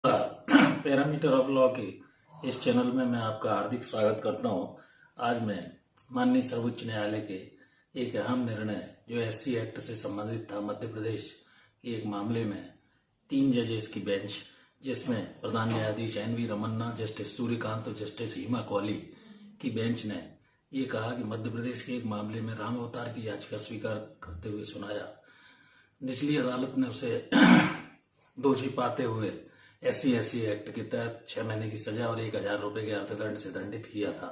Parameter of law के इस channel में मैं आपका हार्दिक स्वागत करता हूं। आज मैं माननीय सर्वोच्च न्यायालय के एक अहम निर्णय जो एससी एक्ट से संबंधित था मध्य प्रदेश के एक मामले में 3 जजेस की बेंच, जिसमें प्रधान न्यायाधीश एन.वी. रमन्ना, जस्टिस सूर्यकांत और जस्टिस हिमा कौली की बेंच ने ये कहा कि मध्य प्रदेश के एक मामले में राम अवतार की याचिका स्वीकार करते हुए सुनाया। निचली अदालत ने उसे दोषी पाते हुए एससी एक्ट के तहत 6 महीने की सजा और 1,000 रुपए के अर्थदंड से दंडित किया था।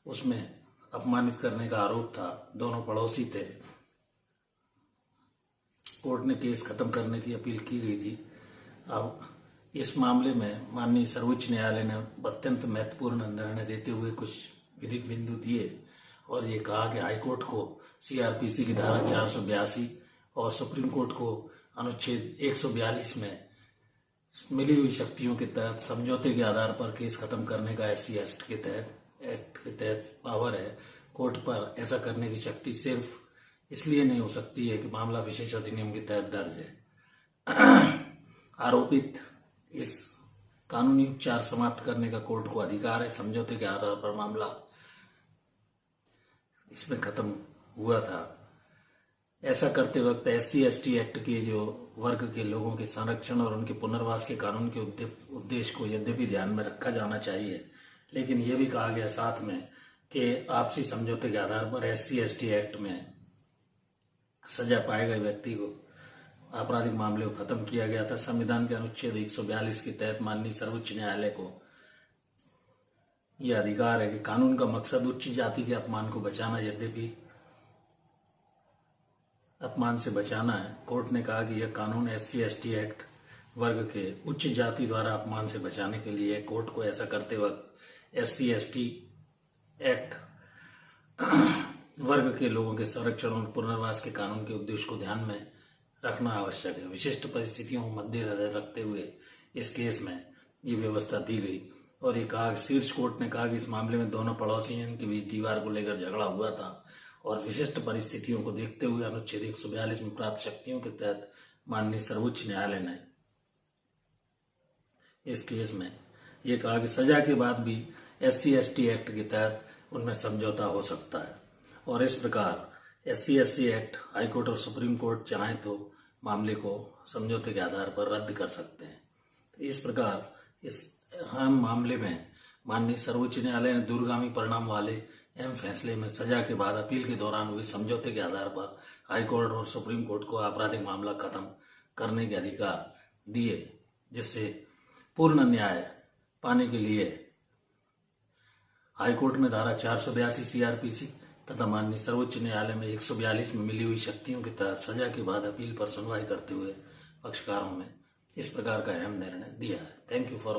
उसमें अपमानित करने का आरोप था। दोनों पड़ोसी थे। कोर्ट ने केस खत्म करने की अपील की गई थी। अब इस मामले में माननीय सर्वोच्च न्यायालय ने अत्यंत महत्वपूर्ण निर्णय देते हुए कुछ विधिक बिंदु दिए और ये कहा कि हाईकोर्ट को सीआरपीसी की धारा 482 और सुप्रीम कोर्ट को अनुच्छेद 142 में मिली हुई शक्तियों के तहत समझौते के आधार पर केस खत्म करने का एससी एक्ट के तहत पावर है। कोर्ट पर ऐसा करने की शक्ति सिर्फ इसलिए नहीं हो सकती है कि मामला विशेष अधिनियम के तहत दर्ज है। आरोपित इस कानूनी उपचार समाप्त करने का कोर्ट को अधिकार है। समझौते के आधार पर मामला इसमें खत्म हुआ था। ऐसा करते वक्त एससी एक्ट के जो वर्ग के लोगों के संरक्षण और उनके पुनर्वास के कानून के उद्देश्य को यद्यपि ध्यान में रखा जाना चाहिए, लेकिन यह भी कहा गया साथ में कि आपसी समझौते के आधार पर एससी एक्ट में सजा पाए गए व्यक्ति को आपराधिक मामले को खत्म किया गया था। संविधान के अनुच्छेद 142 के तहत माननीय सर्वोच्च न्यायालय को यह अधिकार है कि कानून का मकसद उच्च जाति के अपमान को बचाना, यद्यपि अपमान से बचाना है। कोर्ट ने कहा कि यह कानून एससी एक्ट वर्ग के उच्च जाति द्वारा अपमान से बचाने के लिए कोर्ट को ऐसा करते वक्त एससी एक्ट वर्ग के लोगों के संरक्षण और पुनर्वास के कानून के उद्देश्य को ध्यान में रखना आवश्यक है। विशिष्ट परिस्थितियों को मद्देनजर रखते हुए इस केस में ये व्यवस्था दी गई और ये कहा, शीर्ष कोर्ट ने कहा कि इस मामले में दोनों पड़ोसियों के बीच दीवार को लेकर झगड़ा हुआ था और विशिष्ट परिस्थितियों को देखते हुए अनुच्छेद 142 में प्राप्त शक्तियों के तहत माननीय सर्वोच्च न्यायालय ने इस केस में ये कहा कि सजा के बाद भी एससी एक्ट के तहत उनमें समझौता हो सकता है और इस प्रकार एससी एक्ट हाईकोर्ट और सुप्रीम कोर्ट चाहे तो मामले को समझौते के आधार पर रद्द कर सकते हैं। तो इस प्रकार इस अहम मामले में माननीय सर्वोच्च न्यायालय ने दूरगामी परिणाम वाले अहम फैसले में सजा के बाद अपील के दौरान हुए समझौते के आधार पर हाईकोर्ट और सुप्रीम कोर्ट को आपराधिक मामला खत्म करने के अधिकार दिए, जिससे पूर्ण न्याय पाने के लिए हाईकोर्ट में धारा 482 सीआरपीसी तथा माननीय सर्वोच्च न्यायालय में 142 में मिली हुई शक्तियों के तहत सजा के बाद अपील पर सुनवाई करते हुए पक्षकारों में इस प्रकार का अहम निर्णय दिया है। Thank you for